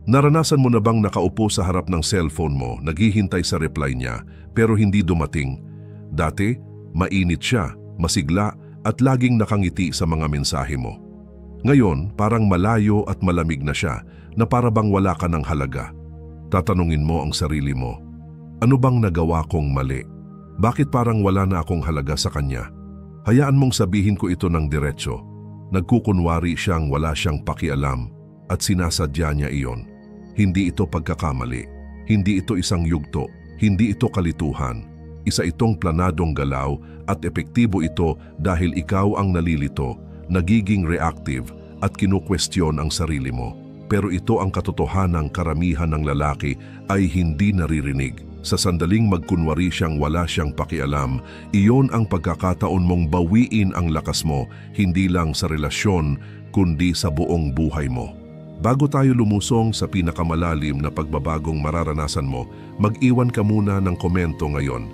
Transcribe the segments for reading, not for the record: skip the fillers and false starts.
Naranasan mo na bang nakaupo sa harap ng cellphone mo, naghihintay sa reply niya, pero hindi dumating? Dati, mainit siya, masigla, at laging nakangiti sa mga mensahe mo. Ngayon, parang malayo at malamig na siya, na para bang wala ka ng halaga. Tatanungin mo ang sarili mo, ano bang nagawa kong mali? Bakit parang wala na akong halaga sa kanya? Hayaan mong sabihin ko ito ng diretso. Nagkukunwari siyang wala siyang pakialam at sinasadya niya iyon. Hindi ito pagkakamali, hindi ito isang yugto, hindi ito kalituhan. Isa itong planadong galaw at epektibo ito dahil ikaw ang nalilito, nagiging reactive at kinukwestiyon ang sarili mo. Pero ito ang katotohanang karamihan ng lalaki ay hindi naririnig. Sa sandaling magkunwari siyang wala siyang pakialam, iyon ang pagkakataon mong bawiin ang lakas mo, hindi lang sa relasyon, kundi sa buong buhay mo. Bago tayo lumusong sa pinakamalalim na pagbabagong mararanasan mo, mag-iwan ka muna ng komento ngayon.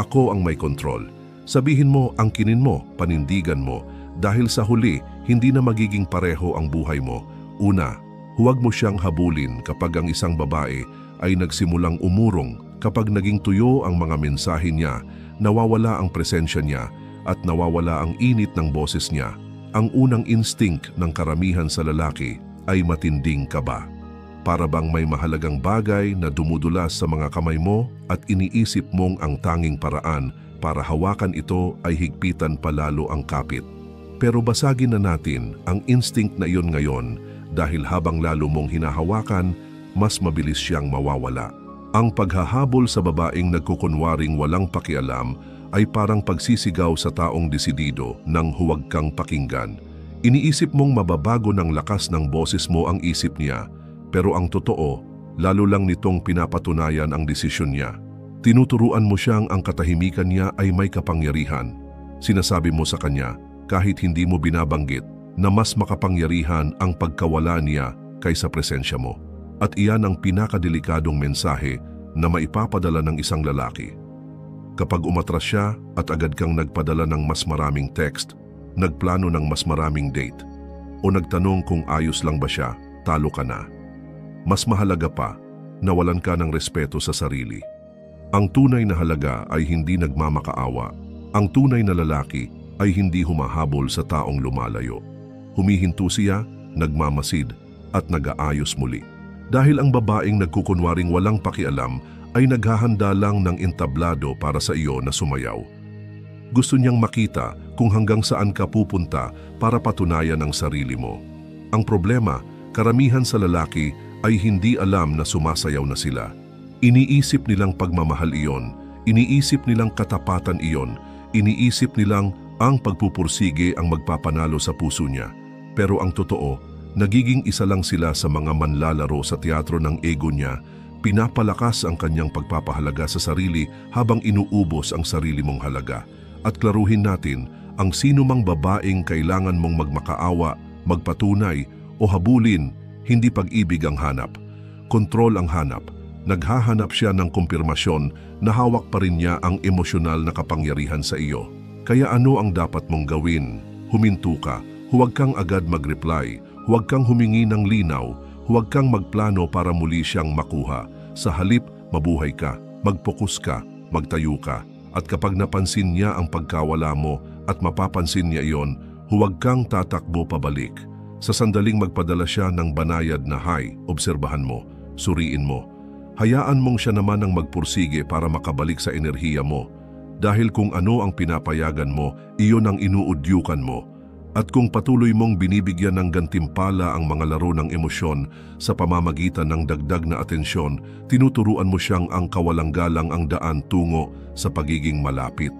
Ako ang may kontrol. Sabihin mo, angkinin mo, panindigan mo, dahil sa huli, hindi na magiging pareho ang buhay mo. Una, huwag mo siyang habulin kapag ang isang babae ay nagsimulang umurong, kapag naging tuyo ang mga mensahe niya, nawawala ang presensya niya at nawawala ang init ng boses niya. Ang unang instinct ng karamihan sa lalaki ay matinding kaba. Para bang may mahalagang bagay na dumudulas sa mga kamay mo at iniisip mong ang tanging paraan para hawakan ito ay higpitan palalo ang kapit. Pero basagin na natin ang instinct na iyon ngayon dahil habang lalo mong hinahawakan, mas mabilis siyang mawawala. Ang paghahabol sa babaeng nagkukunwaring walang pakialam ay parang pagsisigaw sa taong desidido ng huwag kang pakinggan. Iniisip mong mababago ng lakas ng boses mo ang isip niya, pero ang totoo, lalo lang nitong pinapatunayan ang desisyon niya. Tinuturuan mo siyang ang katahimikan niya ay may kapangyarihan. Sinasabi mo sa kanya, kahit hindi mo binabanggit, na mas makapangyarihan ang pagkawala niya kaysa presensya mo. At iyan ang pinakadelikadong mensahe na maipapadala ng isang lalaki. Kapag umatras siya at agad kang nagpadala ng mas maraming text, nagplano ng mas maraming date, o nagtanong kung ayos lang ba siya, talo ka na. Mas mahalaga pa, nawalan ka ng respeto sa sarili. Ang tunay na halaga ay hindi nagmamakaawa. Ang tunay na lalaki ay hindi humahabol sa taong lumalayo. Humihinto siya, nagmamasid, at nag-aayos muli. Dahil ang babaeng nagkukunwaring walang pakialam ay naghahanda lang ng entablado para sa iyo na sumayaw. Gusto niyang makita kung hanggang saan ka pupunta para patunayan ang sarili mo. Ang problema, karamihan sa lalaki ay hindi alam na sumasayaw na sila. Iniisip nilang pagmamahal iyon, iniisip nilang katapatan iyon, iniisip nilang ang pagpupursige ang magpapanalo sa puso niya. Pero ang totoo, nagiging isa lang sila sa mga manlalaro sa teatro ng ego niya, pinapalakas ang kanyang pagpapahalaga sa sarili habang inuubos ang sarili mong halaga. At klaruhin natin, ang sino mang babaeng kailangan mong magmakaawa, magpatunay o habulin, hindi pag-ibig ang hanap. Kontrol ang hanap. Naghahanap siya ng kumpirmasyon na hawak pa rin niya ang emosyonal na kapangyarihan sa iyo. Kaya ano ang dapat mong gawin? Huminto ka, huwag kang agad mag-reply, huwag kang humingi ng linaw, huwag kang magplano para muli siyang makuha. Sa halip, mabuhay ka, mag-focus ka, magtayo ka. At kapag napansin niya ang pagkawala mo at mapapansin niya iyon, huwag kang tatakbo pabalik. Sa sandaling magpadala siya ng banayad na hi, obserbahan mo, suriin mo. Hayaan mong siya naman ang magpursige para makabalik sa enerhiya mo. Dahil kung ano ang pinapayagan mo, iyon ang inuudyukan mo. At kung patuloy mong binibigyan ng gantimpala ang mga laro ng emosyon sa pamamagitan ng dagdag na atensyon, tinuturuan mo siyang ang kawalang-galang ang daan tungo sa pagiging malapit.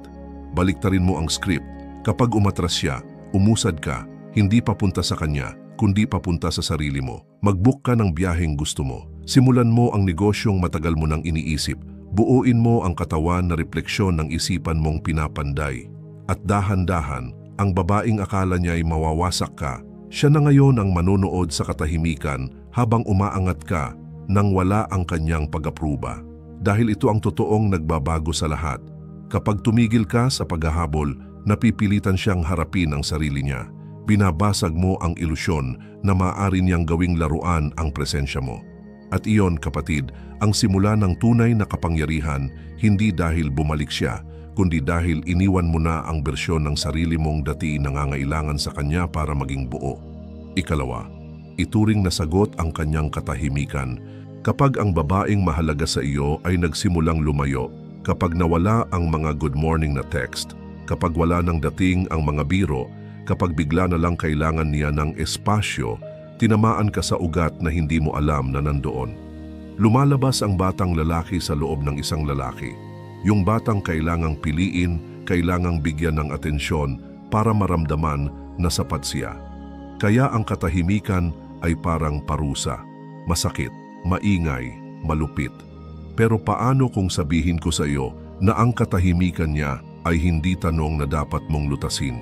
Baliktarin mo ang script. Kapag umatras siya, umusad ka, hindi papunta sa kanya, kundi papunta sa sarili mo. Mag-book ka ng biyaheng gusto mo. Simulan mo ang negosyong matagal mo nang iniisip. Buuin mo ang katawan na refleksyon ng isipan mong pinapanday. At dahan-dahan, ang babaeng akala niya ay mawawasak ka, siya na ngayon ang manonood sa katahimikan habang umaangat ka nang wala ang kanyang pag-apruba. Dahil ito ang totoong nagbabago sa lahat. Kapag tumigil ka sa paghahabol, napipilitan siyang harapin ang sarili niya. Binabasag mo ang ilusyon na maaari niyang gawing laruan ang presensya mo. At iyon, kapatid, ang simula ng tunay na kapangyarihan, hindi dahil bumalik siya, kundi dahil iniwan mo na ang bersyon ng sarili mong dati nangangailangan sa kanya para maging buo. Ikalawa, ituring na sagot ang kanyang katahimikan. Kapag ang babaeng mahalaga sa iyo ay nagsimulang lumayo, kapag nawala ang mga good morning na text, kapag wala nang dating ang mga biro, kapag bigla na lang kailangan niya ng espasyo, tinamaan ka sa ugat na hindi mo alam na nandoon. Lumalabas ang batang lalaki sa loob ng isang lalaki. Yung batang kailangang piliin, kailangang bigyan ng atensyon para maramdaman na sapat siya. Kaya ang katahimikan ay parang parusa, masakit, maingay, malupit. Pero paano kung sabihin ko sa iyo na ang katahimikan niya ay hindi tanong na dapat mong lutasin?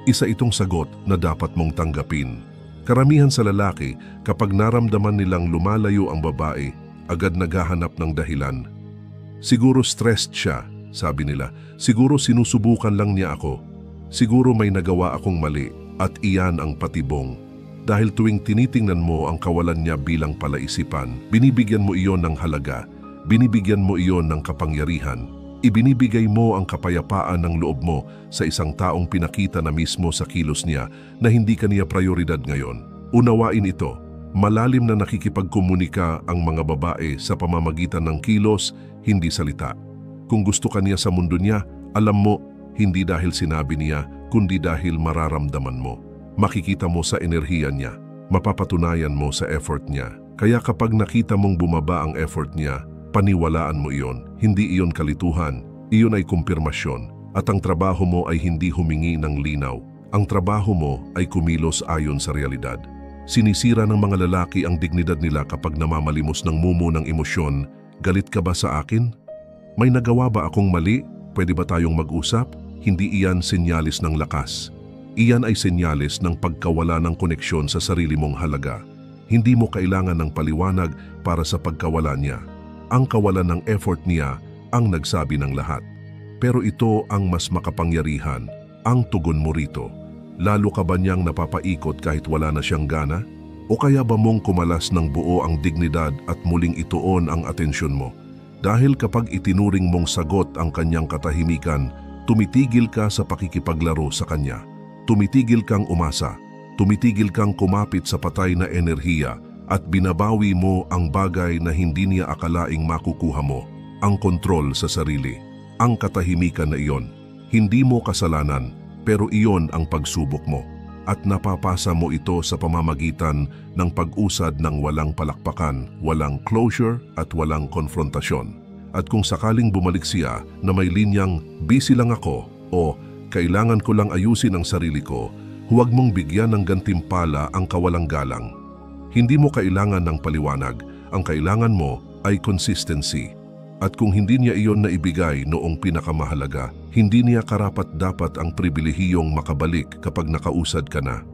Isa itong sagot na dapat mong tanggapin. Karamihan sa lalaki, kapag naramdaman nilang lumalayo ang babae, agad naghahanap ng dahilan. Siguro stressed siya, sabi nila. Siguro sinusubukan lang niya ako. Siguro may nagawa akong mali at iyan ang patibong. Dahil tuwing tinitingnan mo ang kawalan niya bilang palaisipan, binibigyan mo iyon ng halaga, binibigyan mo iyon ng kapangyarihan, ibinibigay mo ang kapayapaan ng loob mo sa isang taong pinakita na mismo sa kilos niya na hindi kaniya prioridad ngayon. Unawain ito. Malalim na nakikipagkomunika ang mga babae sa pamamagitan ng kilos, hindi salita. Kung gusto ka niya sa mundo niya, alam mo, hindi dahil sinabi niya, kundi dahil mararamdaman mo. Makikita mo sa enerhiya niya, mapapatunayan mo sa effort niya. Kaya kapag nakita mong bumaba ang effort niya, paniwalaan mo iyon. Hindi iyon kalituhan, iyon ay kumpirmasyon. At ang trabaho mo ay hindi humingi ng linaw. Ang trabaho mo ay kumilos ayon sa realidad. Sinisira ng mga lalaki ang dignidad nila kapag namamalimos ng mumu ng emosyon. Galit ka ba sa akin? May nagawa ba akong mali? Pwede ba tayong mag-usap? Hindi iyan senyalis ng lakas. Iyan ay senyalis ng pagkawala ng koneksyon sa sarili mong halaga. Hindi mo kailangan ng paliwanag para sa pagkawala niya. Ang kawalan ng effort niya ang nagsabi ng lahat. Pero ito ang mas makapangyarihan, ang tugon mo rito. Lalo ka ba niyang napapaikot kahit wala na siyang gana? O kaya ba mong kumalas ng buo ang dignidad at muling ituon ang atensyon mo? Dahil kapag itinuring mong sagot ang kanyang katahimikan, tumitigil ka sa pakikipaglaro sa kanya. Tumitigil kang umasa, tumitigil kang kumapit sa patay na enerhiya at binabawi mo ang bagay na hindi niya akalaing makukuha mo, ang kontrol sa sarili. Ang katahimikan na iyon, hindi mo kasalanan, pero iyon ang pagsubok mo at napapasa mo ito sa pamamagitan ng pag-usad ng walang palakpakan, walang closure at walang konfrontasyon. At kung sakaling bumalik siya na may linyang busy lang ako o kailangan ko lang ayusin ang sarili ko, huwag mong bigyan ng gantimpala ang kawalang galang. Hindi mo kailangan ng paliwanag, ang kailangan mo ay consistency. At kung hindi niya iyon naibigay noong pinakamahalaga, hindi niya karapat-dapat ang pribilehiyong makabalik kapag nakausad ka na.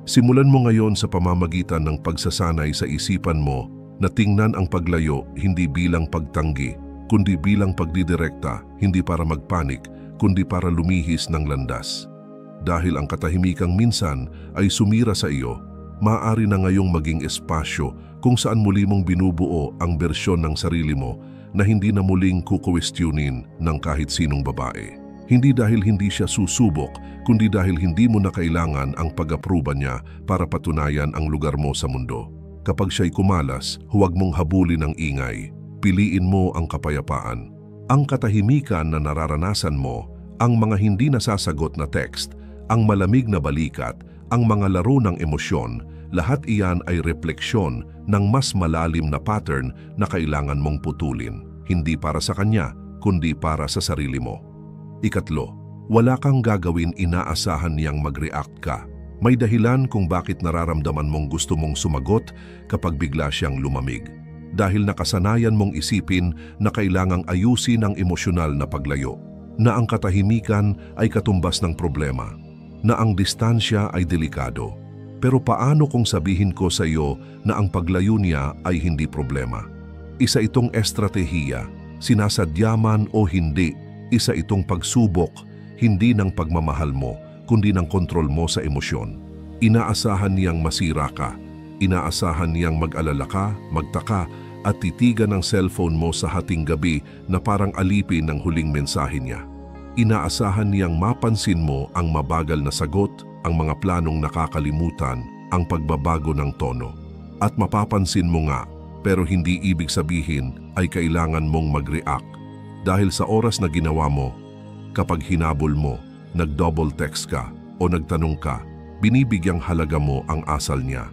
Simulan mo ngayon sa pamamagitan ng pagsasanay sa isipan mo na tingnan ang paglayo hindi bilang pagtanggi, kundi bilang pagdidirekta, hindi para magpanik, kundi para lumihis ng landas. Dahil ang katahimikang minsan ay sumira sa iyo, maaari na ngayong maging espasyo kung saan muli mong binubuo ang bersyon ng sarili mo na hindi na muling kukwestiyonin ng kahit sinong babae. Hindi dahil hindi siya susubok, kundi dahil hindi mo na kailangan ang pag-aproba niya para patunayan ang lugar mo sa mundo. Kapag siya'y kumalas, huwag mong habulin ang ingay. Piliin mo ang kapayapaan. Ang katahimikan na nararanasan mo, ang mga hindi nasasagot na text, ang malamig na balikat, ang mga laro ng emosyon, lahat iyan ay refleksyon ng mas malalim na pattern na kailangan mong putulin. Hindi para sa kanya, kundi para sa sarili mo. Ikatlo, wala kang gagawin inaasahan niyang mag-react ka. May dahilan kung bakit nararamdaman mong gusto mong sumagot kapag bigla siyang lumamig. Dahil nakasanayan mong isipin na kailangang ayusin ang emosyonal na paglayo, na ang katahimikan ay katumbas ng problema, na ang distansya ay delikado. Pero paano kung sabihin ko sa iyo na ang paglayo niya ay hindi problema? Isa itong estratehiya, sinasadya man o hindi, isa itong pagsubok, hindi ng pagmamahal mo, kundi ng kontrol mo sa emosyon. Inaasahan niyang masira ka, inaasahan niyang mag-alala ka, magtaka, at titigan ng cellphone mo sa hating gabi na parang alipin ng huling mensahe niya. Inaasahan niyang mapansin mo ang mabagal na sagot, ang mga planong nakakalimutan, ang pagbabago ng tono. At mapapansin mo nga, pero hindi ibig sabihin ay kailangan mong mag-react. Dahil sa oras na ginawa mo, kapag hinabol mo, nag-double text ka o nagtanong ka, binibigyang halaga mo ang asal niya.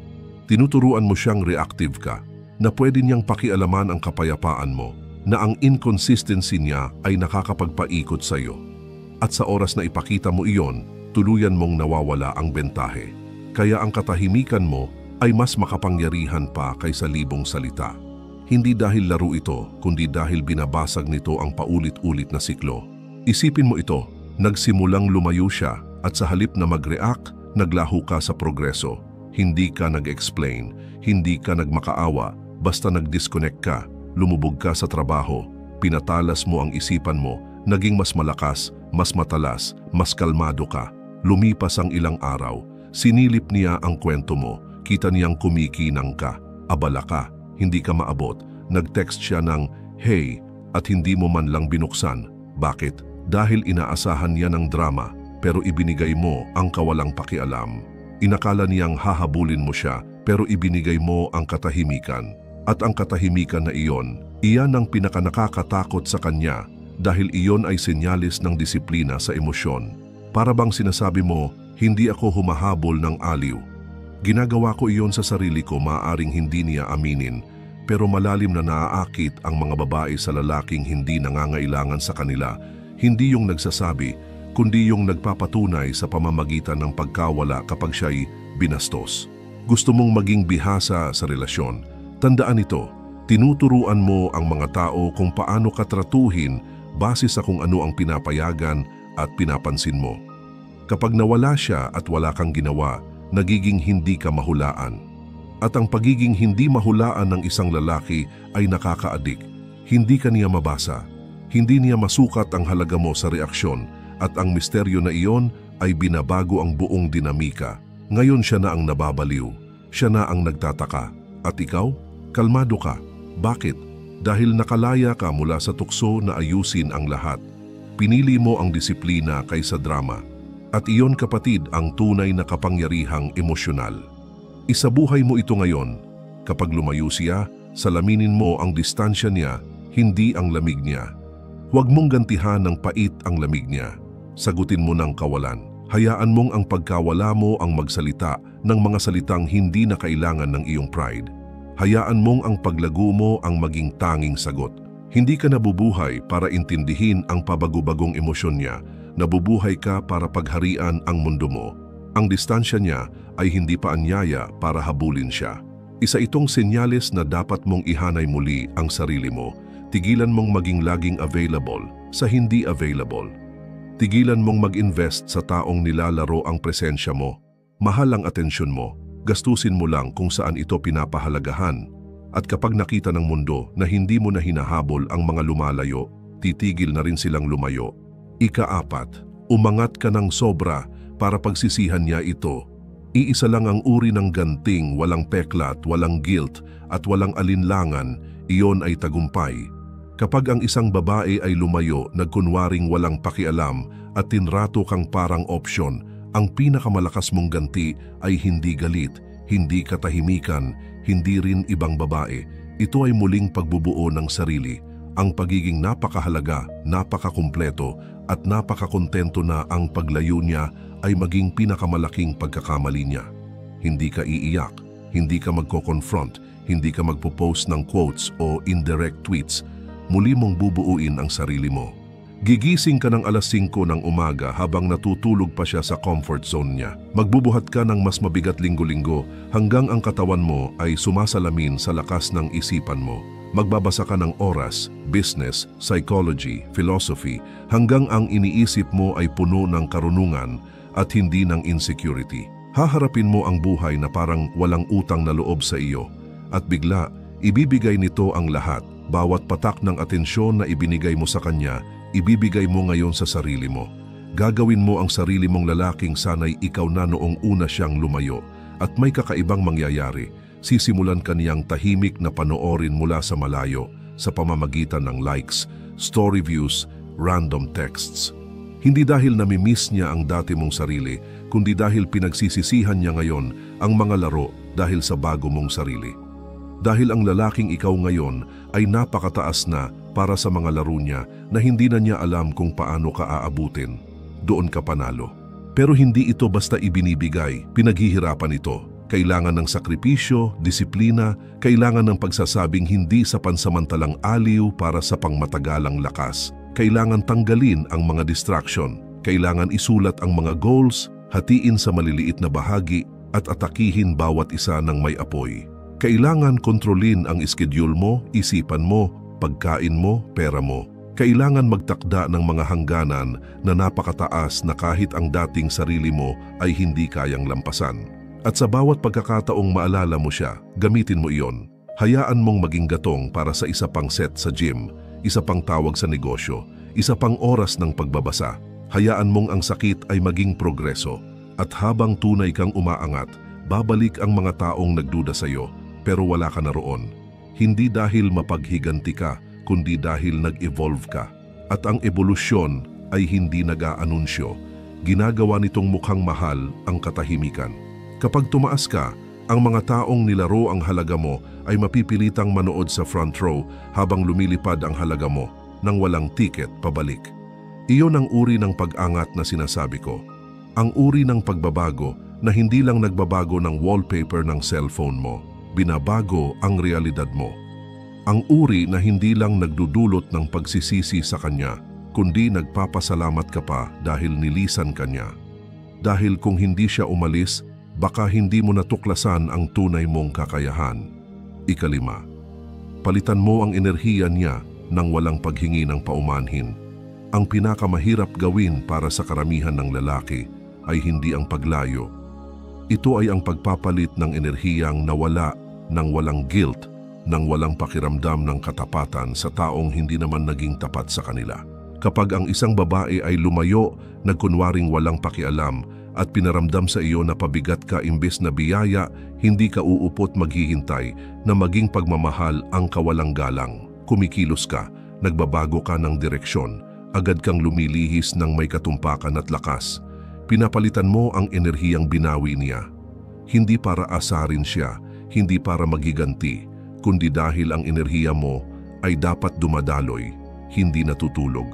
Tinuturuan mo siyang reactive ka, na pwede niyang pakialaman ang kapayapaan mo, na ang inconsistency niya ay nakakapagpaikot sa iyo. At sa oras na ipakita mo iyon, tuluyan mong nawawala ang bentahe. Kaya ang katahimikan mo ay mas makapangyarihan pa kaysa libong salita. Hindi dahil laro ito, kundi dahil binabasag nito ang paulit-ulit na siklo. Isipin mo ito, nagsimulang lumayo siya at sa halip na mag-react, naglaho ka sa progreso. Hindi ka nag-explain, hindi ka nagmakaawa, basta nag-disconnect ka, lumubog ka sa trabaho, pinatalas mo ang isipan mo, naging mas malakas, mas matalas, mas kalmado ka. Lumipas ang ilang araw, sinilip niya ang kwento mo, kita niyang kumikinang ka, abala ka, hindi ka maabot, nag-text siya ng, "Hey," at hindi mo man lang binuksan. Bakit? Dahil inaasahan niya ng drama, pero ibinigay mo ang kawalang pakialam. Inakala niyang hahabulin mo siya, pero ibinigay mo ang katahimikan. At ang katahimikan na iyon ang pinakanakakatakot sa kanya dahil iyon ay senyalis ng disiplina sa emosyon. Para bang sinasabi mo, hindi ako humahabol ng aliw. Ginagawa ko iyon sa sarili ko, maaaring hindi niya aminin, pero malalim na naaakit ang mga babae sa lalaking hindi nangangailangan sa kanila, hindi yung nagsasabi, kundi yung nagpapatunay sa pamamagitan ng pagkawala kapag siya'y binastos. Gusto mong maging bihasa sa relasyon. Tandaan ito, tinuturuan mo ang mga tao kung paano ka tratuhin base sa kung ano ang pinapayagan at pinapansin mo. Kapag nawala siya at wala kang ginawa, nagiging hindi ka mahulaan. At ang pagiging hindi mahulaan ng isang lalaki ay nakakaadik. Hindi ka niya mabasa. Hindi niya masukat ang halaga mo sa reaksyon at ang misteryo na iyon ay binabago ang buong dinamika. Ngayon siya na ang nababaliw. Siya na ang nagtataka. At ikaw? Kalmado ka. Bakit? Dahil nakalaya ka mula sa tukso na ayusin ang lahat. Pinili mo ang disiplina kaysa drama. At iyon, kapatid, ang tunay na kapangyarihang emosyonal. Isabuhay mo ito ngayon. Kapag lumayo siya, salaminin mo ang distansya niya, hindi ang lamig niya. Huwag mong gantihan ng pait ang lamig niya. Sagutin mo ng kawalan. Hayaan mong ang pagkawala mo ang magsalita ng mga salitang hindi na kailangan ng iyong pride. Hayaan mong ang paglago mo ang maging tanging sagot. Hindi ka nabubuhay para intindihin ang pabago-bagong emosyon niya. Nabubuhay ka para pagharian ang mundo mo. Ang distansya niya ay hindi pa anyaya para habulin siya. Isa itong senyales na dapat mong ihanay muli ang sarili mo. Tigilan mong maging laging available sa hindi available. Tigilan mong mag-invest sa taong nilalaro ang presensya mo. Mahal ang atensyon mo. Gastusin mo lang kung saan ito pinapahalagahan. At kapag nakita ng mundo na hindi mo na hinahabol ang mga lumalayo, titigil na rin silang lumayo. Ika-4, umangat ka ng sobra para pagsisihan niya ito. Iisa lang ang uri ng ganting, walang peklat, walang guilt at walang alinlangan, iyon ay tagumpay. Kapag ang isang babae ay lumayo, nagkunwaring walang pakialam at tinrato kang parang opsyon, ang pinakamalakas mong ganti ay hindi galit, hindi katahimikan, hindi rin ibang babae. Ito ay muling pagbubuo ng sarili, ang pagiging napakahalaga, napakakumpleto at napakakontento na ang paglayo niya ay maging pinakamalaking pagkakamali niya. Hindi ka iiyak, hindi ka magko-confront, hindi ka magpo-post ng quotes o indirect tweets. Muli mong bubuuin ang sarili mo. Gigising ka ng alas 5 ng umaga habang natutulog pa siya sa comfort zone niya. Magbubuhat ka ng mas mabigat linggo-linggo hanggang ang katawan mo ay sumasalamin sa lakas ng isipan mo. Magbabasa ka ng oras, business, psychology, philosophy hanggang ang iniisip mo ay puno ng karunungan at hindi ng insecurity. Haharapin mo ang buhay na parang walang utang na loob sa iyo at bigla ibibigay nito ang lahat. Bawat patak ng atensyon na ibinigay mo sa kanya, ibibigay mo ngayon sa sarili mo. Gagawin mo ang sarili mong lalaking sanay ikaw na noong una siyang lumayo at may kakaibang mangyayari. sisimulan ka niyang tahimik na panoorin mula sa malayo sa pamamagitan ng likes, story views, random texts. Hindi dahil namimiss niya ang dati mong sarili, kundi dahil pinagsisisihan niya ngayon ang mga laro dahil sa bago mong sarili. Dahil ang lalaking ikaw ngayon ay napakataas na para sa mga laro niya na hindi na niya alam kung paano ka aabutin. Doon ka panalo. Pero hindi ito basta ibinibigay, pinaghihirapan ito. Kailangan ng sakripisyo, disiplina, kailangan ng pagsasabing hindi sa pansamantalang aliw para sa pangmatagalang lakas. Kailangan tanggalin ang mga distraction. Kailangan isulat ang mga goals, hatiin sa maliliit na bahagi at atakihin bawat isa ng may apoy. Kailangan kontrolin ang schedule mo, isipan mo, pagkain mo, pera mo. Kailangan magtakda ng mga hangganan na napakataas na kahit ang dating sarili mo ay hindi kayang lampasan. At sa bawat pagkakataong maalala mo siya, gamitin mo iyon. Hayaan mong maging gatong para sa isa pang set sa gym, isa pang tawag sa negosyo, isa pang oras ng pagbabasa. Hayaan mong ang sakit ay maging progreso. At habang tunay kang umaangat, babalik ang mga taong nagduda sa iyo, pero wala ka na roon. Hindi dahil mapaghiganti ka, kundi dahil nag-evolve ka. At ang ebolusyon ay hindi nag-aanunsyo. Ginagawa nitong mukhang mahal ang katahimikan. Kapag tumaas ka, ang mga taong nilaro ang halaga mo ay mapipilitang manood sa front row habang lumilipad ang halaga mo nang walang tiket pabalik. Iyon ang uri ng pag-angat na sinasabi ko. Ang uri ng pagbabago na hindi lang nagbabago ng wallpaper ng cellphone mo, binabago ang realidad mo. Ang uri na hindi lang nagdudulot ng pagsisisi sa kanya, kundi nagpapasalamat ka pa dahil nilisan ka niya. Dahil kung hindi siya umalis, baka hindi mo natuklasan ang tunay mong kakayahan. 5. Palitan mo ang enerhiya niya nang walang paghingi ng paumanhin. Ang pinakamahirap gawin para sa karamihan ng lalaki ay hindi ang paglayo. Ito ay ang pagpapalit ng enerhiyang nawala nang walang guilt, nang walang pakiramdam ng katapatan sa taong hindi naman naging tapat sa kanila. Kapag ang isang babae ay lumayo, nagkunwaring walang pakialam, at pinaramdam sa iyo na pabigat ka imbes na biyaya, hindi ka uupot maghihintay na maging pagmamahal ang kawalang galang. Kumikilos ka, nagbabago ka ng direksyon, agad kang lumilihis ng may katumpakan at lakas. Pinapalitan mo ang enerhiyang binawi niya. Hindi para asarin siya, hindi para magiganti, kundi dahil ang enerhiya mo ay dapat dumadaloy, hindi natutulog.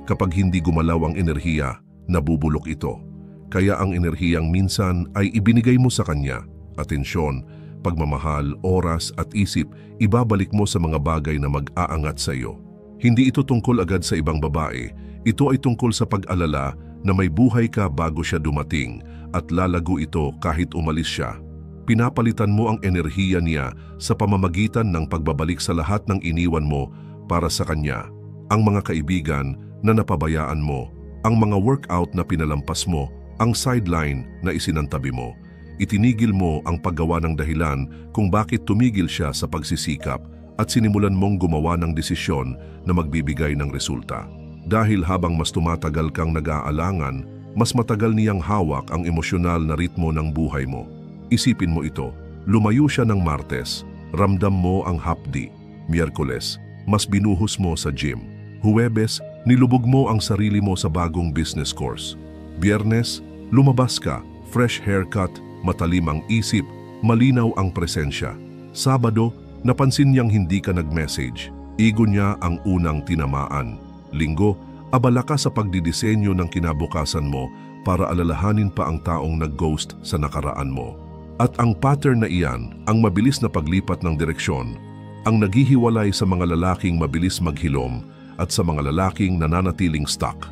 Kapag hindi gumalaw ang enerhiya, nabubulok ito. Kaya ang enerhiyang minsan ay ibinigay mo sa kanya, atensyon, pagmamahal, oras at isip, ibabalik mo sa mga bagay na mag-aangat sa iyo. Hindi ito tungkol agad sa ibang babae, ito ay tungkol sa pag-alala na may buhay ka bago siya dumating at lalago ito kahit umalis siya. Pinapalitan mo ang enerhiya niya sa pamamagitan ng pagbabalik sa lahat ng iniwan mo para sa kanya. Ang mga kaibigan na napabayaan mo, ang mga workout na pinalampas mo, ang sideline na isinantabi mo. Itinigil mo ang paggawa ng dahilan kung bakit tumigil siya sa pagsisikap at sinimulan mong gumawa ng desisyon na magbibigay ng resulta. Dahil habang mas tumatagal kang nag-aalangan, mas matagal niyang hawak ang emosyonal na ritmo ng buhay mo. Isipin mo ito, lumayo siya ng Martes, ramdam mo ang hapdi. Miyerkules, mas binuhos mo sa gym. Huwebes, nilubog mo ang sarili mo sa bagong business course. Biyernes, lumabas ka, fresh haircut, matalim ang isip, malinaw ang presensya. Sabado, napansin niyang hindi ka nag-message. Igo niya ang unang tinamaan. Linggo, abala ka sa pagdidisenyo ng kinabukasan mo para alalahanin pa ang taong nag-ghost sa nakaraan mo. At ang pattern na iyan, ang mabilis na paglipat ng direksyon, ang naghihiwalay sa mga lalaking mabilis maghilom at sa mga lalaking nananatiling stuck.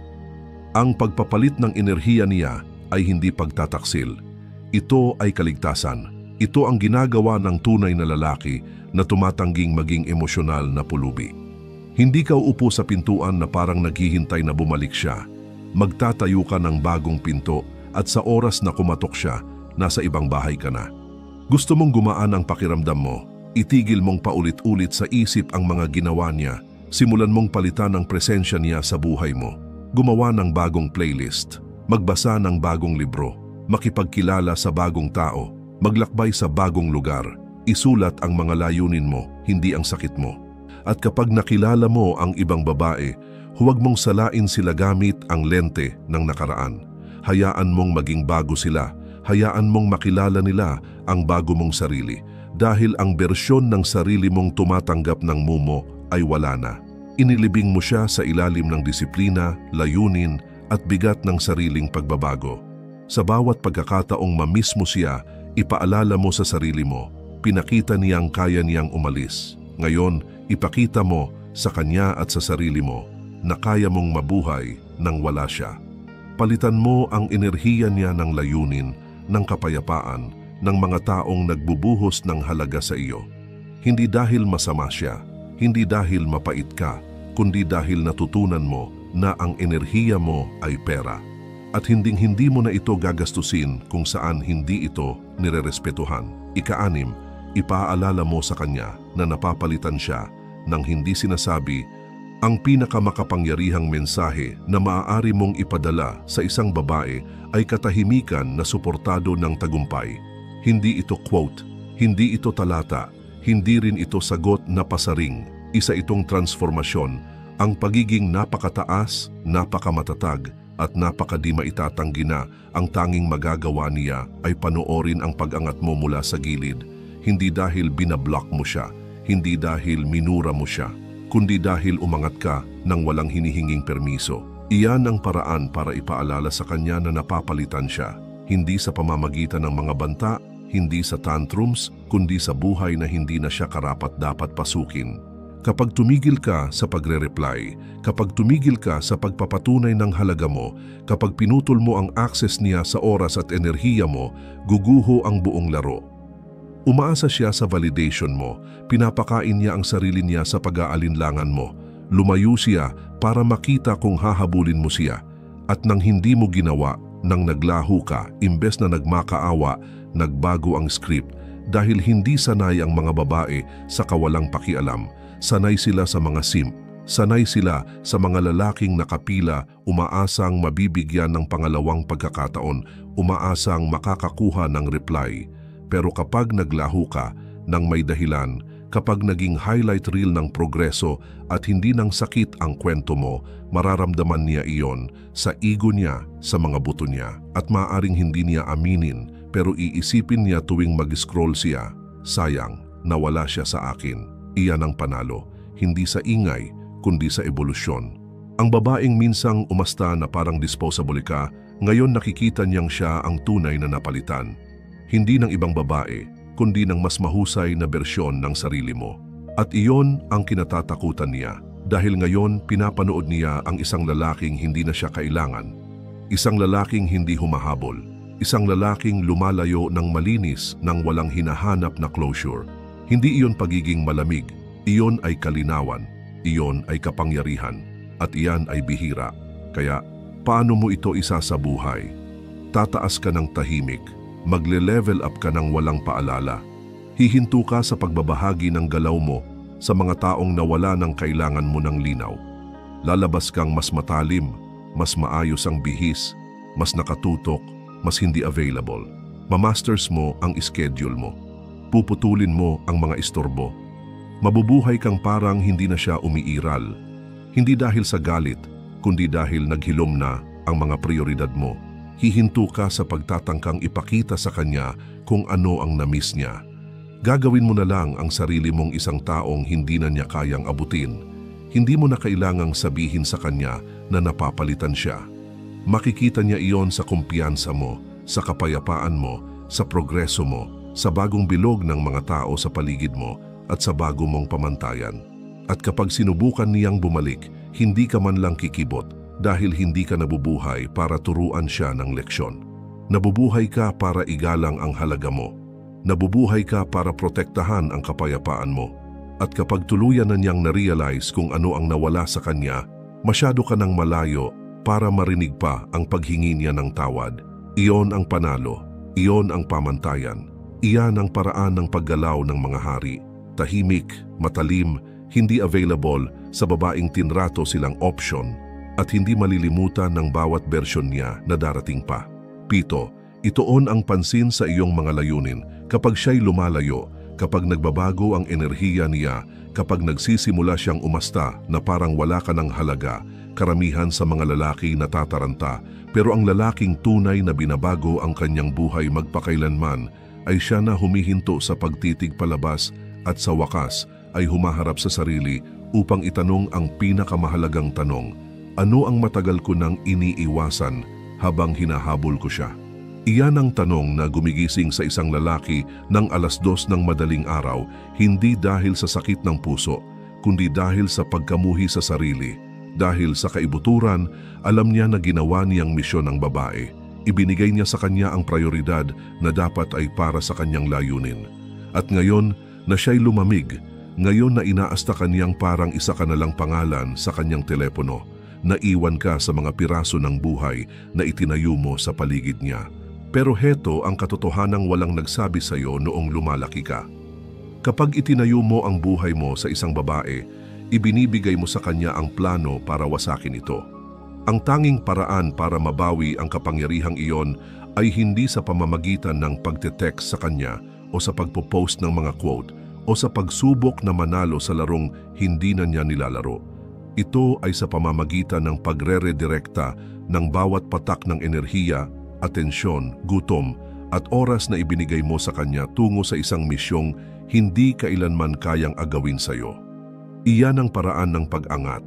Ang pagpapalit ng enerhiya niya ay hindi pagtataksil. Ito ay kaligtasan. Ito ang ginagawa ng tunay na lalaki na tumatangging maging emosyonal na pulubi. Hindi ka uupo sa pintuan na parang naghihintay na bumalik siya. Magtatayo ka ng bagong pinto at sa oras na kumatok siya, nasa ibang bahay ka na. Gusto mong gumaan ang pakiramdam mo, itigil mong paulit-ulit sa isip ang mga ginawa niya, simulan mong palitan ang presensya niya sa buhay mo. Gumawa ng bagong playlist, magbasa ng bagong libro, makipagkilala sa bagong tao, maglakbay sa bagong lugar. Isulat ang mga layunin mo, hindi ang sakit mo. At kapag nakilala mo ang ibang babae, huwag mong salain sila gamit ang lente ng nakaraan. Hayaan mong maging bago sila. Hayaan mong makilala nila ang bago mong sarili. Dahil ang bersyon ng sarili mong tumatanggap ng mumo ay wala na. Inilibing mo siya sa ilalim ng disiplina, layunin at bigat ng sariling pagbabago. Sa bawat pagkakataong mamiss mo siya, ipaalala mo sa sarili mo, pinakita niyang kaya niyang umalis. Ngayon, ipakita mo sa kanya at sa sarili mo na kaya mong mabuhay nang wala siya. Palitan mo ang enerhiya niya ng layunin, ng kapayapaan, ng mga taong nagbubuhos ng halaga sa iyo. Hindi dahil masama siya, hindi dahil mapait ka, kundi dahil natutunan mo na ang enerhiya mo ay pera. At hindi mo na ito gagastusin kung saan hindi ito nirerespetuhan. Ika-6, ipaalala mo sa kanya na napapalitan siya ng hindi sinasabi ang pinakamakapangyarihang mensahe na maaari mong ipadala sa isang babae ay katahimikan na suportado ng tagumpay. Hindi ito quote, hindi ito talata, hindi rin ito sagot na pasaring. Isa itong transformasyon, ang pagiging napakataas, napakamatatag, at napakadi maitatanggi na ang tanging magagawa niya ay panoorin ang pag-angat mo mula sa gilid. Hindi dahil binablock mo siya, hindi dahil minura mo siya, kundi dahil umangat ka nang walang hinihinging permiso. Iyan ang paraan para ipaalala sa kanya na napapalitan siya, hindi sa pamamagitan ng mga banta, hindi sa tantrums, kundi sa buhay na hindi na siya karapat-dapat pasukin. Kapag tumigil ka sa pagre-reply, kapag tumigil ka sa pagpapatunay ng halaga mo, kapag pinutol mo ang access niya sa oras at enerhiya mo, guguho ang buong laro. Umaasa siya sa validation mo, pinapakain niya ang sarili niya sa pag-aalinlangan mo. Lumayo siya para makita kung hahabulin mo siya. At nang hindi mo ginawa, nang naglaho ka, imbes na nagmakaawa, nagbago ang script dahil hindi sanay ang mga babae sa kawalang pakialam. Sanay sila sa mga simp, sanay sila sa mga lalaking nakapila, umaasang mabibigyan ng pangalawang pagkakataon, umaasang makakakuha ng reply. Pero kapag naglaho ka ng may dahilan, kapag naging highlight reel ng progreso at hindi ng sakit ang kwento mo, mararamdaman niya iyon sa ego niya, sa mga buto niya, at maaaring hindi niya aminin, pero iisipin niya tuwing mag-scroll siya, sayang, nawala siya sa akin. Iyan ang panalo, hindi sa ingay, kundi sa ebolusyon. Ang babaeng minsang umasta na parang disposable ka, ngayon nakikita niyang siya ang tunay na napalitan. Hindi ng ibang babae, kundi ng mas mahusay na bersyon ng sarili mo. At iyon ang kinatatakutan niya, dahil ngayon pinapanood niya ang isang lalaking hindi na siya kailangan. Isang lalaking hindi humahabol, isang lalaking lumalayo ng malinis nang walang hinahanap na closure. Hindi iyon pagiging malamig, iyon ay kalinawan, iyon ay kapangyarihan, at iyan ay bihira. Kaya, paano mo ito isasabuhay? Tataas ka ng tahimik, magle-level up ka ng walang paalala. Hihinto ka sa pagbabahagi ng galaw mo sa mga taong nawala ng kailangan mo ng linaw. Lalabas kang mas matalim, mas maayos ang bihis, mas nakatutok, mas hindi available. Mamasters mo ang schedule mo. Puputulin mo ang mga istorbo. Mabubuhay kang parang hindi na siya umiiral. Hindi dahil sa galit, kundi dahil naghilom na ang mga prioridad mo. Hihinto ka sa pagtatangkang ipakita sa kanya kung ano ang namiss niya. Gagawin mo na lang ang sarili mong isang taong hindi na niya kayang abutin. Hindi mo na kailangang sabihin sa kanya na napapalitan siya. Makikita niya iyon sa kumpiyansa mo, sa kapayapaan mo, sa progreso mo, sa bagong bilog ng mga tao sa paligid mo at sa bago mong pamantayan. At kapag sinubukan niyang bumalik, hindi ka man lang kikibot dahil hindi ka nabubuhay para turuan siya ng leksyon. Nabubuhay ka para igalang ang halaga mo. Nabubuhay ka para protektahan ang kapayapaan mo. At kapag tuluyan na niyang na-realize kung ano ang nawala sa kanya, masyado ka nang malayo para marinig pa ang paghingi niya ng tawad. Iyon ang panalo, iyon ang pamantayan. Iyan ang paraan ng paggalaw ng mga hari. Tahimik, matalim, hindi available sa babaeng tinrato silang option at hindi malilimutan ng bawat bersyon niya na darating pa. 7. Ituon ang pansin sa iyong mga layunin. Kapag siya'y lumalayo, Kapag nagbabago ang enerhiya niya, kapag nagsisimula siyang umasta na parang wala ka ng halaga, karamihan sa mga lalaki natataranta, pero ang lalaking tunay na binabago ang kanyang buhay magpakailanman ay siya na humihinto sa pagtitig palabas at sa wakas ay humaharap sa sarili upang itanong ang pinakamahalagang tanong, ano ang matagal ko nang iniiwasan habang hinahabol ko siya? Iyan ang tanong na gumigising sa isang lalaki ng 2:00 ng madaling araw, hindi dahil sa sakit ng puso, kundi dahil sa pagkamuhi sa sarili. Dahil sa kaibuturan, alam niya na ginawa niyang misyon ng babae. Ibinigay niya sa kanya ang prioridad na dapat ay para sa kanyang layunin. At ngayon na siya'y lumamig, ngayon na inaasta kaniyang parang isa ka na lang pangalan sa kanyang telepono, naiwan ka sa mga piraso ng buhay na itinayo mo sa paligid niya. Pero heto ang katotohanang walang nagsabi sa iyo noong lumalaki ka. Kapag itinayo mo ang buhay mo sa isang babae, ibinibigay mo sa kanya ang plano para wasakin ito. Ang tanging paraan para mabawi ang kapangyarihang iyon ay hindi sa pamamagitan ng pagte-text sa kanya o sa pagpo-post ng mga quote o sa pagsubok na manalo sa larong hindi na niya nilalaro. Ito ay sa pamamagitan ng pagre-redirekta ng bawat patak ng enerhiya, atensyon, gutom at oras na ibinigay mo sa kanya tungo sa isang misyong hindi kailanman kayang agawin sa iyo. Iyan ang paraan ng pag-angat.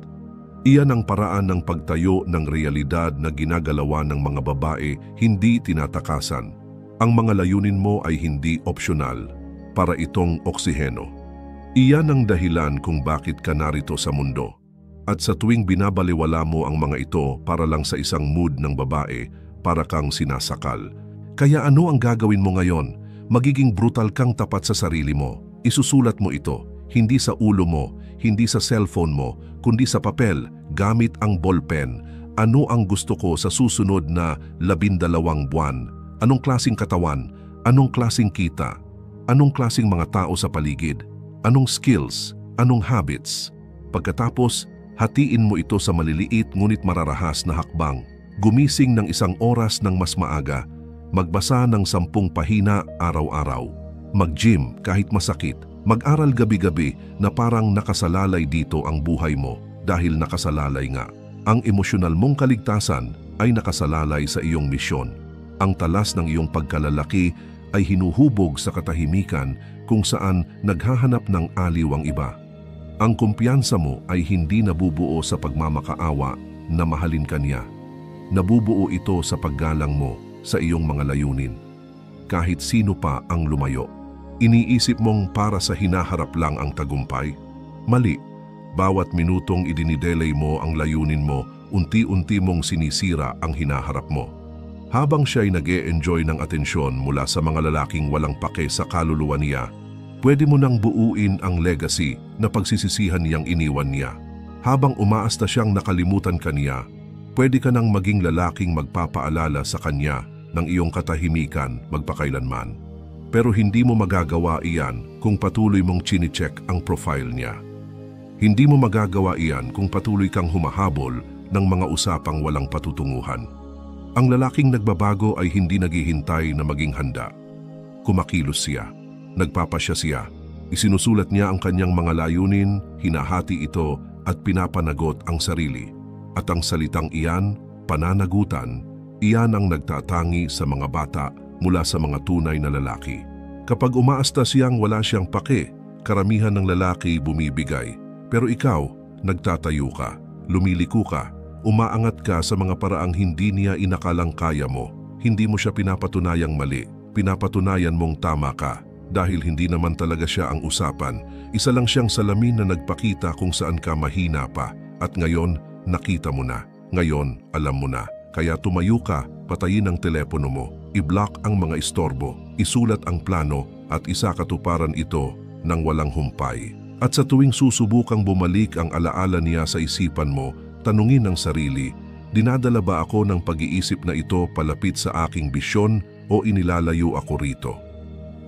Iyan ang paraan ng pagtayo ng realidad na ginagalawan ng mga babae hindi tinatakasan. Ang mga layunin mo ay hindi opsyonal, para itong oksiheno. Iyan ang dahilan kung bakit ka narito sa mundo. At sa tuwing binabaliwala mo ang mga ito para lang sa isang mood ng babae, para kang sinasakal. Kaya ano ang gagawin mo ngayon? Magiging brutal kang tapat sa sarili mo. Isusulat mo ito, hindi sa ulo mo, hindi sa cellphone mo, kundi sa papel, gamit ang ballpen. Ano ang gusto ko sa susunod na 12 buwan? Anong klaseng katawan? Anong klaseng kita? Anong klaseng mga tao sa paligid? Anong skills? Anong habits? Pagkatapos, hatiin mo ito sa maliliit ngunit mararahas na hakbang. Gumising ng 1 oras ng mas maaga, magbasa ng 10 pahina araw-araw, mag-gym kahit masakit, mag-aral gabi-gabi na parang nakasalalay dito ang buhay mo dahil nakasalalay nga. Ang emosyonal mong kaligtasan ay nakasalalay sa iyong misyon. Ang talas ng iyong pagkalalaki ay hinuhubog sa katahimikan kung saan naghahanap ng aliw ang iba. Ang kumpiyansa mo ay hindi nabubuo sa pagmamakaawa na mahalin ka niya. Nabubuo ito sa paggalang mo sa iyong mga layunin. Kahit sino pa ang lumayo, iniisip mong para sa hinaharap lang ang tagumpay? Mali. Bawat minutong idinidelay mo ang layunin mo, unti-unti mong sinisira ang hinaharap mo. Habang siya'y nag-e-enjoy ng atensyon mula sa mga lalaking walang pake sa kaluluwa niya, pwede mo nang buuin ang legacy na pagsisisihan niyang iniwan niya. Habang umaasta siyang nakalimutan ka niya, pwede ka nang maging lalaking magpapaalala sa kanya ng iyong katahimikan magpakailanman. Pero hindi mo magagawa iyan kung patuloy mong chine-check ang profile niya. Hindi mo magagawa iyan kung patuloy kang humahabol ng mga usapang walang patutunguhan. Ang lalaking nagbabago ay hindi naghihintay na maging handa. Kumakilos siya, nagpapasya siya, isinusulat niya ang kanyang mga layunin, hinahati ito at pinapanagot ang sarili. At ang salitang iyan, pananagutan, iyan ang nagtatangi sa mga bata mula sa mga tunay na lalaki. Kapag umaasta siyang wala siyang pake, karamihan ng lalaki bumibigay. Pero ikaw, nagtatayo ka, lumiliko ka, umaangat ka sa mga paraang hindi niya inakalang kaya mo. Hindi mo siya pinapatunayang mali, pinapatunayan mong tama ka. Dahil hindi naman talaga siya ang usapan, isa lang siyang salamin na nagpakita kung saan ka mahina pa. At ngayon, nakita mo na. Ngayon, alam mo na. Kaya tumayo ka, patayin ang telepono mo, i-block ang mga istorbo, isulat ang plano at isakatuparan ito ng walang humpay. At sa tuwing susubukang bumalik ang alaala niya sa isipan mo, tanungin ang sarili, dinadala ba ako ng pag-iisip na ito palapit sa aking bisyon o inilalayo ako rito?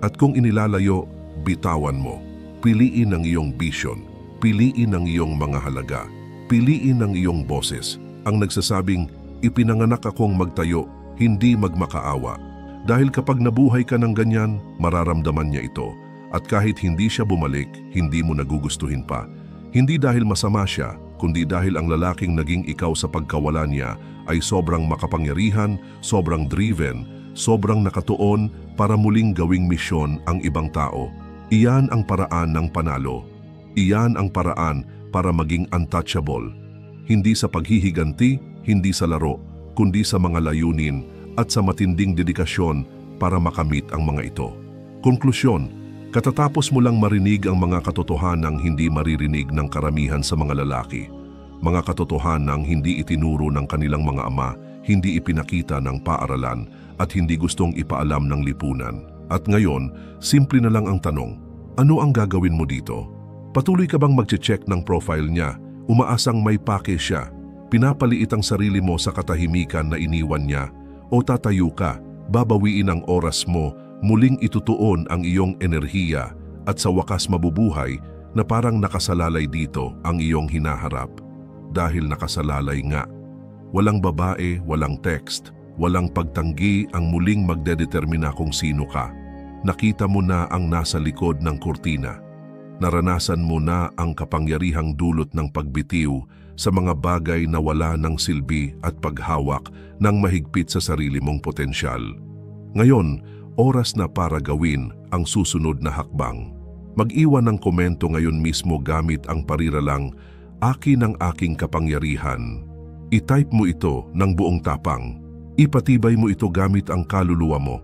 At kung inilalayo, bitawan mo. Piliin ang iyong bisyon, piliin ang iyong mga halaga, piliin ang iyong boses, ang nagsasabing, ipinanganak akong magtayo, hindi magmakaawa. Dahil kapag nabuhay ka ng ganyan, mararamdaman niya ito. At kahit hindi siya bumalik, hindi mo nagugustuhin pa. Hindi dahil masama siya, kundi dahil ang lalaking naging ikaw sa pagkawala niya ay sobrang makapangyarihan, sobrang driven, sobrang nakatuon para muling gawing misyon ang ibang tao. Iyan ang paraan ng panalo. Iyan ang paraan para maging untouchable. Hindi sa paghihiganti, hindi sa laro, kundi sa mga layunin at sa matinding dedikasyon para makamit ang mga ito. Konklusyon, katatapos mo lang marinig ang mga katotohanang hindi maririnig ng karamihan sa mga lalaki. Mga katotohanang hindi itinuro ng kanilang mga ama, hindi ipinakita ng paaralan at hindi gustong ipaalam ng lipunan. At ngayon, simple na lang ang tanong, ano ang gagawin mo dito? Patuloy ka bang magche-check ng profile niya? Umaasang may pake siya? Pinapaliit ang sarili mo sa katahimikan na iniwan niya? O tatayo ka, babawiin ang oras mo, muling itutuon ang iyong enerhiya at sa wakas mabubuhay na parang nakasalalay dito ang iyong hinaharap? Dahil nakasalalay nga. Walang babae, walang text, walang pagtanggi ang muling magdedetermina kung sino ka. Nakita mo na ang nasa likod ng kurtina. Naranasan mo na ang kapangyarihang dulot ng pagbitiw sa mga bagay na wala ng silbi at paghawak ng mahigpit sa sarili mong potensyal. Ngayon, oras na para gawin ang susunod na hakbang. Mag-iwan ng komento ngayon mismo gamit ang pariralang "Akin ang aking kapangyarihan". I-type mo ito ng buong tapang. Ipatibay mo ito gamit ang kaluluwa mo.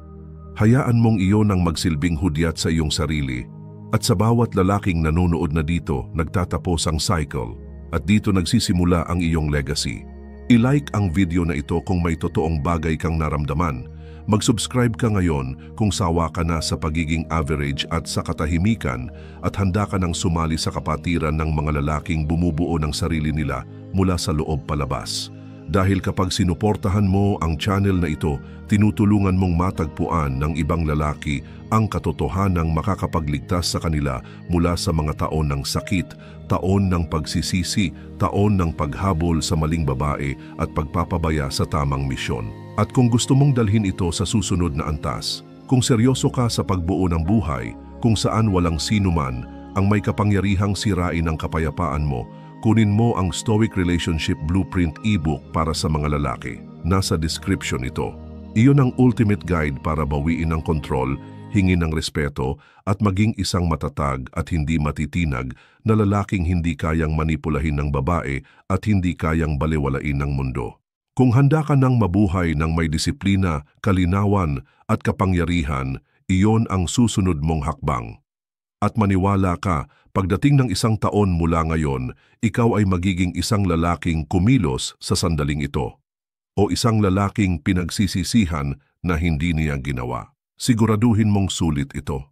Hayaan mong iyon ang magsilbing hudyat sa iyong sarili. At sa bawat lalaking nanonood na dito, nagtatapos ang cycle at dito nagsisimula ang iyong legacy. I-like ang video na ito kung may totoong bagay kang naramdaman. Mag-subscribe ka ngayon kung sawa ka na sa pagiging average at sa katahimikan at handa ka nang sumali sa kapatiran ng mga lalaking bumubuo ng sarili nila mula sa loob palabas. Dahil kapag sinuportahan mo ang channel na ito, tinutulungan mong matagpuan ng ibang lalaki ang katotohanang makakapagligtas sa kanila mula sa mga taon ng sakit, taon ng pagsisisi, taon ng paghabol sa maling babae at pagpapabaya sa tamang misyon. At kung gusto mong dalhin ito sa susunod na antas, kung seryoso ka sa pagbuo ng buhay, kung saan walang sinuman ang may kapangyarihang sirain ang kapayapaan mo, kunin mo ang Stoic Relationship Blueprint ebook para sa mga lalaki. Nasa description ito. Iyon ang ultimate guide para bawiin ang kontrol, hingin ng respeto at maging isang matatag at hindi matitinag na lalaking hindi kayang manipulahin ng babae at hindi kayang balewalain ng mundo. Kung handa ka ng mabuhay ng may disiplina, kalinawan at kapangyarihan, iyon ang susunod mong hakbang. At maniwala ka, pagdating ng isang taon mula ngayon, ikaw ay magiging isang lalaking kumilos sa sandaling ito. O isang lalaking pinagsisisihan na hindi niya ginawa. Siguraduhin mong sulit ito.